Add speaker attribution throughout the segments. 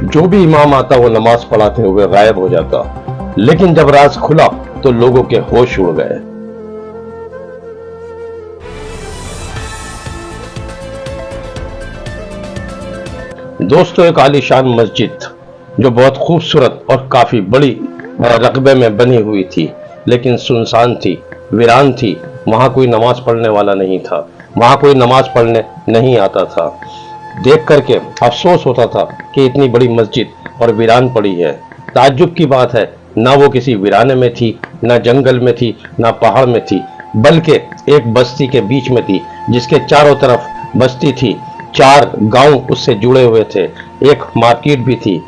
Speaker 1: जो भी इमाम आता वो नमाज पढ़ाते हुए गायब हो जाता, लेकिन जब राज खुला तो लोगों के होश उड़ गए। दोस्तों, एक आलीशान मस्जिद जो बहुत खूबसूरत और काफी बड़ी रकबे में बनी हुई थी, लेकिन सुनसान थी, वीरान थी। वहां कोई नमाज पढ़ने वाला नहीं था, वहां कोई नमाज पढ़ने नहीं आता था। देख करके अफसोस होता था कि इतनी बड़ी मस्जिद और वीरान पड़ी है। ताज्जुब की बात है, ना वो किसी वीराने में थी, ना जंगल में थी, ना पहाड़ में थी, बल्कि एक बस्ती के बीच में थी, जिसके चारों तरफ बस्ती थी, 4 गांव उससे जुड़े हुए थे, एक मार्केट भी थी।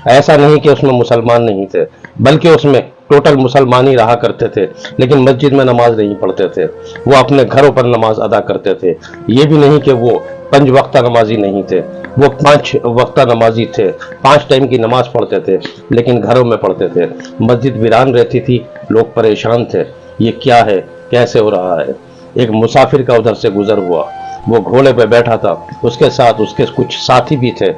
Speaker 1: ऐसा नहीं कि उसमें मुसलमान नहीं थे, बल्कि उसमें टोटल मुसलमान ही रहा करते थे, लेकिन मस्जिद में नमाज नहीं पढ़ते थे। वो अपने घरों पर नमाज अदा करते थे। ये भी नहीं कि वो 5 वक्ता नमाजी नहीं थे, वो 5 वक्ता नमाजी थे, 5 टाइम की नमाज पढ़ते थे, लेकिन घरों में पढ़ते थे। मस्जिद वीरान रहती थी, लोग परेशान थे, ये क्या है, कैसे हो रहा है। एक मुसाफिर का उधर से गुजर हुआ, वो घोड़े पे बैठा था, उसके साथ उसके कुछ साथी भी थे।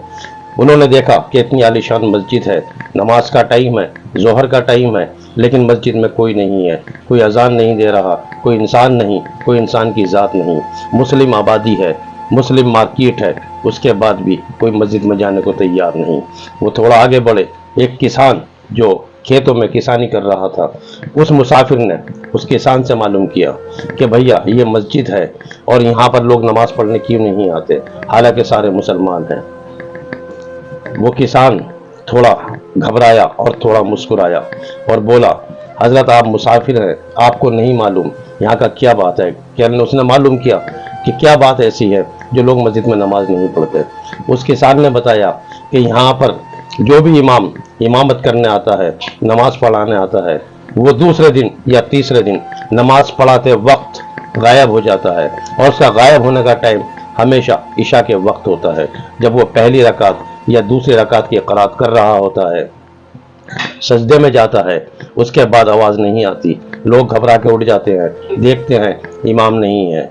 Speaker 1: उन्होंने देखा कि इतनी आलीशान मस्जिद है, नमाज का टाइम है, जोहर का टाइम है, लेकिन मस्जिद में कोई नहीं है, कोई अजान नहीं दे रहा, कोई इंसान नहीं, कोई इंसान की ज़ात नहीं। मुस्लिम आबादी है, मुस्लिम मार्केट है, उसके बाद भी कोई मस्जिद में जाने को तैयार नहीं। वो थोड़ा आगे बढ़े, एक किसान जो खेतों में किसानी कर रहा था, उस मुसाफिर ने उस किसान से मालूम किया कि भैया ये मस्जिद है और यहाँ पर लोग नमाज पढ़ने क्यों नहीं आते, हालांकि सारे मुसलमान हैं। वो किसान थोड़ा घबराया और थोड़ा मुस्कुराया और बोला, हजरत आप मुसाफिर हैं, आपको नहीं मालूम यहाँ का क्या बात है। उसने मालूम किया कि क्या बात ऐसी है जो लोग मस्जिद में नमाज नहीं पढ़ते। उस किसान ने बताया कि यहाँ पर जो भी इमाम इमामत करने आता है, नमाज पढ़ाने आता है, वो दूसरे दिन या तीसरे दिन नमाज पढ़ाते वक्त गायब हो जाता है, और उसका गायब होने का टाइम हमेशा इशा के वक्त होता है, जब वो पहली रकात या दूसरी रकात की क़रात कर रहा होता है, सजदे में जाता है, उसके बाद आवाज़ नहीं आती। लोग घबरा के उठ जाते हैं, देखते हैं इमाम नहीं है।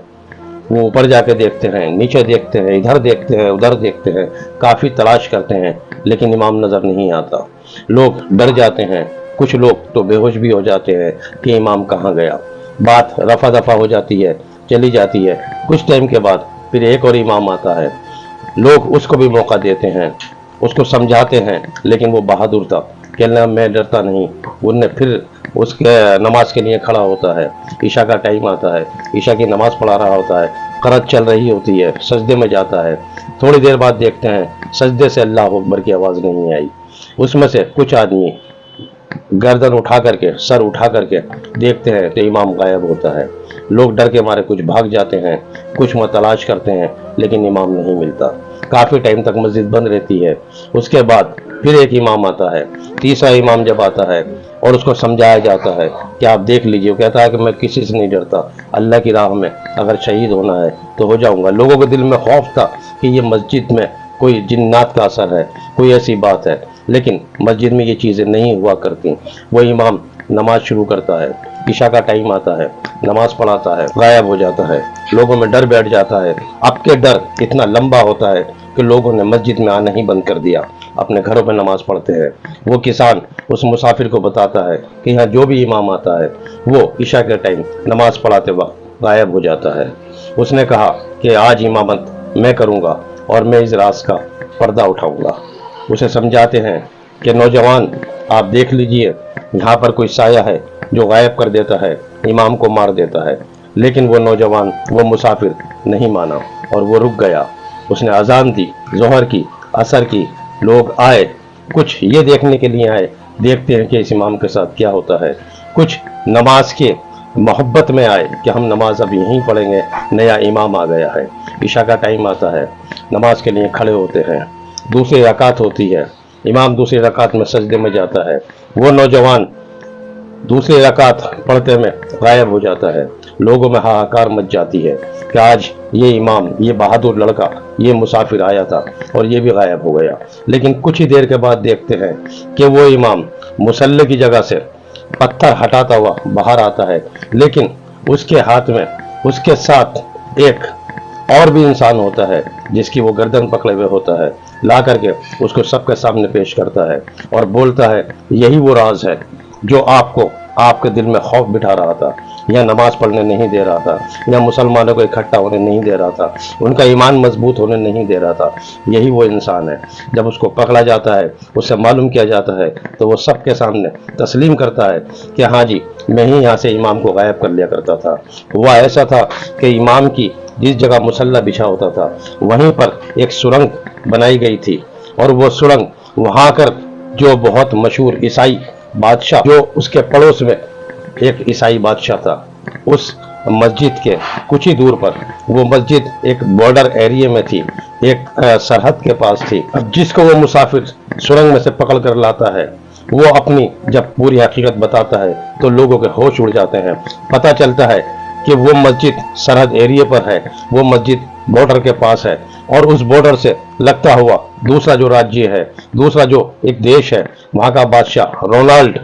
Speaker 1: वो ऊपर जाके देखते हैं, नीचे देखते हैं, इधर देखते हैं, उधर देखते हैं, काफ़ी तलाश करते हैं, लेकिन इमाम नज़र नहीं आता। लोग डर जाते हैं, कुछ लोग तो बेहोश भी हो जाते हैं कि इमाम कहाँ गया। बात रफा दफा हो जाती है, चली जाती है। कुछ टाइम के बाद फिर एक और इमाम आता है, लोग उसको भी मौका देते हैं, उसको समझाते हैं, लेकिन वो बहादुर था, कहना मैं डरता नहीं। उनने फिर उसके नमाज के लिए खड़ा होता है। ईशा का टाइम आता है, ईशा की नमाज पढ़ा रहा होता है, क़रात चल रही होती है, सजदे में जाता है। थोड़ी देर बाद देखते हैं सजदे से अल्लाह अकबर की आवाज़ नहीं आई। उसमें से कुछ आदमी गर्दन उठा करके, सर उठा करके देखते हैं तो इमाम गायब होता है। लोग डर के मारे कुछ भाग जाते हैं, कुछ तलाश करते हैं, लेकिन इमाम नहीं मिलता। काफ़ी टाइम तक मस्जिद बंद रहती है। उसके बाद फिर एक इमाम आता है, तीसरा इमाम जब आता है और उसको समझाया जाता है कि आप देख लीजिए, वो कहता है कि मैं किसी से नहीं डरता, अल्लाह की राह में अगर शहीद होना है तो हो जाऊंगा। लोगों के दिल में खौफ था कि ये मस्जिद में कोई जिन्नात का असर है, कोई ऐसी बात है, लेकिन मस्जिद में ये चीज़ें नहीं हुआ करती। वो इमाम नमाज शुरू करता है, ईशा का टाइम आता है, नमाज पढ़ाता है, गायब हो जाता है। लोगों में डर बैठ जाता है। अब के डर इतना लंबा होता है कि लोगों ने मस्जिद में आना ही बंद कर दिया, अपने घरों में नमाज पढ़ते हैं। वो किसान उस मुसाफिर को बताता है कि यहाँ जो भी इमाम आता है वो ईशा के टाइम नमाज पढ़ाते वक्त गायब हो जाता है। उसने कहा कि आज इमामत मैं करूँगा और मैं इस राज का पर्दा उठाऊँगा। उसे समझाते हैं कि नौजवान आप देख लीजिए, यहाँ पर कोई साया है जो गायब कर देता है, इमाम को मार देता है। लेकिन वो नौजवान, वो मुसाफिर नहीं माना और वो रुक गया। उसने अजान दी, जोहर की, असर की। लोग आए, कुछ ये देखने के लिए आए, देखते हैं कि इस इमाम के साथ क्या होता है। कुछ नमाज के मोहब्बत में आए कि हम नमाज अब यहीं पढ़ेंगे, नया इमाम आ गया है। ईशा का टाइम आता है, नमाज के लिए खड़े होते हैं, दूसरी रकात होती है, इमाम दूसरी रकात में सजदे में जाता है। वो नौजवान दूसरी रकात पढ़ते में गायब हो जाता है। लोगों में हाहाकार मच जाती है कि आज ये इमाम, ये बहादुर लड़का, ये मुसाफिर आया था और ये भी गायब हो गया। लेकिन कुछ ही देर के बाद देखते हैं कि वो इमाम मुसल्ले की जगह से पत्थर हटाता हुआ बाहर आता है, लेकिन उसके हाथ में उसके साथ एक और भी इंसान होता है जिसकी वो गर्दन पकड़े हुए होता है। لا کر کے اس کو سب کے سامنے پیش کرتا ہے اور بولتا ہے یہی وہ راز ہے جو آپ کو آپ کے دل میں خوف بٹھا رہا تھا، یا نماز پڑھنے نہیں دے رہا تھا، یا مسلمانوں کو اکٹھا ہونے نہیں دے رہا تھا، ان کا ایمان مضبوط ہونے نہیں دے رہا تھا۔ یہی وہ انسان ہے۔ جب اس کو پکڑا جاتا ہے، اس سے معلوم کیا جاتا ہے، تو وہ سب کے سامنے تسلیم کرتا ہے کہ ہاں جی، میں ہی یہاں سے امام کو غائب کر لیا کرتا تھا۔ ہوا ایسا تھا کہ امام کی جس جگہ مصلی بچھا ہوتا تھا وہیں پر ایک سرنگ بنائی گئی تھی، اور وہ سرنگ وہاں کر جو بہت مشہور عیسائی بادشاہ، جو اس کے پڑوس میں ایک عیسائی بادشاہ تھا، اس مسجد کے کچھ ہی دور پر، وہ مسجد ایک بارڈر ایریا میں تھی، ایک سرحد کے پاس تھی۔ اب جس کو وہ مسافر سرنگ میں سے پکڑ کر لاتا ہے، وہ اپنی جب پوری حقیقت بتاتا ہے تو لوگوں کے ہوش اڑ جاتے ہیں۔ پتہ چلتا ہے کہ وہ مسجد سرحد ایریا پر ہے، وہ مسجد بارڈر کے پاس ہے، اور اس بارڈر سے لگتا ہوا دوسرا جو راجیہ ہے، دوسرا جو ایک دیش ہے، وہاں کا بادشاہ رونالڈ،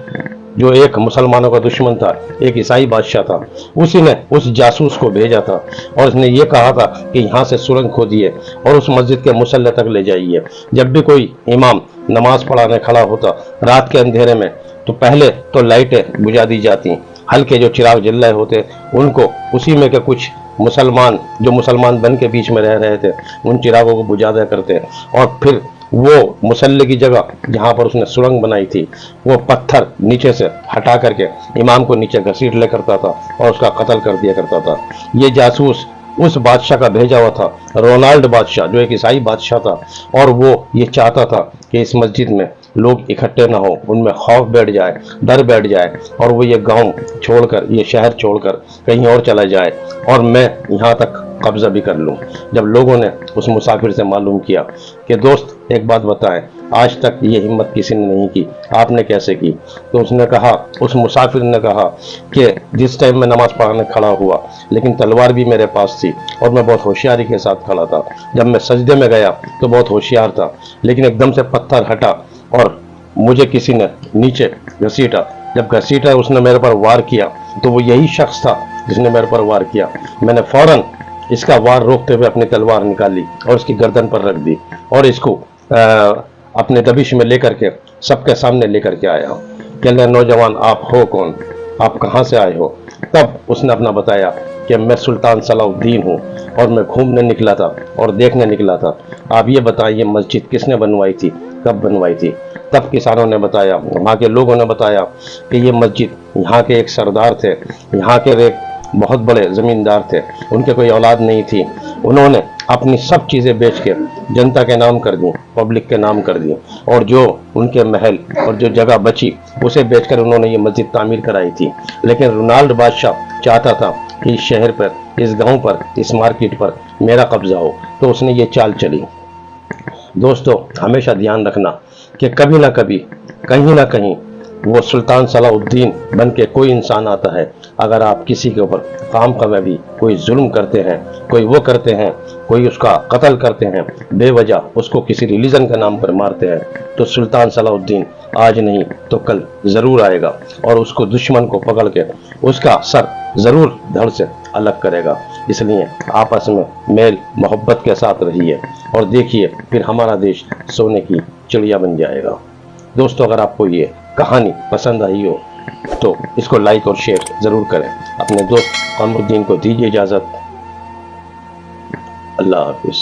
Speaker 1: جو ایک مسلمانوں کا دشمن تھا، ایک عیسائی بادشاہ تھا، اسی نے اس جاسوس کو بھیجا تھا اور اس نے یہ کہا تھا کہ یہاں سے سرنگ کھودیے اور اس مسجد کے مصلی تک لے جائیے۔ جب بھی کوئی امام نماز پڑھانے کھڑا ہوتا رات کے اندھیرے میں، تو پہلے تو لائٹیں بجھا دی جاتی، ہلکے جو چراغ جل رہے ہوتے ان کو اسی میں کے کچھ مسلمان بن کے بیچ میں رہ رہے تھے، ان چراغوں کو بجھا دیا کرتے، اور پھر وہ مصلی کی جگہ جہاں پر اس نے سرنگ بنائی تھی، وہ پتھر نیچے سے ہٹا کر کے امام کو نیچے گھسیٹ لے کرتا تھا اور اس کا قتل کر دیا کرتا تھا۔ یہ جاسوس اس بادشاہ کا بھیجا ہوا تھا، رونالڈ بادشاہ، جو ایک عیسائی بادشاہ تھا، اور وہ یہ چاہتا تھا کہ اس مسجد میں لوگ اکٹھے نہ ہو، ان میں خوف بیٹھ جائے، ڈر بیٹھ جائے، اور وہ یہ گاؤں چھوڑ کر، یہ شہر چھوڑ کر کہیں اور چلا جائے، اور میں یہاں تک قبضہ بھی کر لوں۔ جب لوگوں نے اس مسافر سے معلوم کیا کہ دوست ایک بات بتائیں، آج تک یہ ہمت کسی نے نہیں کی، آپ نے کیسے کی؟ تو اس نے کہا، اس مسافر نے کہا کہ جس ٹائم میں نماز پڑھنے کھڑا ہوا، لیکن تلوار بھی میرے پاس تھی اور میں بہت ہوشیاری کے ساتھ کھڑا تھا۔ جب میں سجدے میں گیا تو بہت ہوشیار تھا، لیکن ایک دم سے پتھر ہٹا اور مجھے کسی نے نیچے گھسیٹا۔ جب گھسیٹا اس نے میرے پر وار کیا تو وہ یہی شخص تھا جس نے میرے پر وار کیا۔ میں نے فوراً اس کا وار روکتے ہوئے اپنی تلوار نکالی اور اس کی گردن پر رکھ دی، اور اس کو اپنے دبش میں لے کر کے سب کے سامنے لے کر کے آیا کہ اللہ نوجوان، آپ ہو کون؟ آپ کہاں سے آئے ہو؟ تب اس نے اپنا بتایا کہ میں سلطان صلاح الدین ہوں اور میں گھومنے نکلا تھا اور دیکھنے نکلا تھا۔ آپ یہ بتائیں، یہ مسجد کس نے بنوائی تھی، کب بنوائی تھی؟ تب کسانوں نے بتایا، وہاں کے لوگوں نے بتایا کہ یہ مسجد یہاں کے ایک سردار تھے، یہاں کے ایک بہت بڑے زمیندار تھے، ان کے کوئی اولاد نہیں تھی، انہوں نے اپنی سب چیزیں بیچ کے جنتا کے نام کر دیں، پبلک کے نام کر دیں، اور جو ان کے محل اور جو جگہ بچی اسے بیچ کر انہوں نے یہ مسجد تعمیر کرائی تھی۔ لیکن رونالڈ بادشاہ چاہتا تھا کہ اس شہر پر، اس گاؤں پر، اس مارکیٹ پر میرا قبضہ ہو، تو اس نے یہ چال چلی۔ دوستو، ہمیشہ دھیان رکھنا کہ کبھی نہ کبھی، کہیں نہ کہیں وہ سلطان صلاح الدین بن کے کوئی انسان آتا ہے۔ اگر آپ کسی کے اوپر خام خواہ بھی کوئی ظلم کرتے ہیں، کوئی وہ کرتے ہیں، کوئی اس کا قتل کرتے ہیں، بے وجہ اس کو کسی ریلیجن کے نام پر مارتے ہیں، تو سلطان صلاح الدین آج نہیں تو کل ضرور آئے گا اور اس کو، دشمن کو پکڑ کے اس کا سر ضرور دھڑ سے الگ کرے گا۔ اس لیے آپس میں میل محبت کے ساتھ رہیے اور دیکھیے پھر ہمارا دیش سونے کی چڑیا بن جائے گا۔ دوستو، اگر آپ کو یہ کہانی پسند آئی ہو تو اس کو لائک اور شیئر ضرور کریں۔ اپنے دوست قمر الدین کو دیجیے اجازت۔ اللہ حافظ۔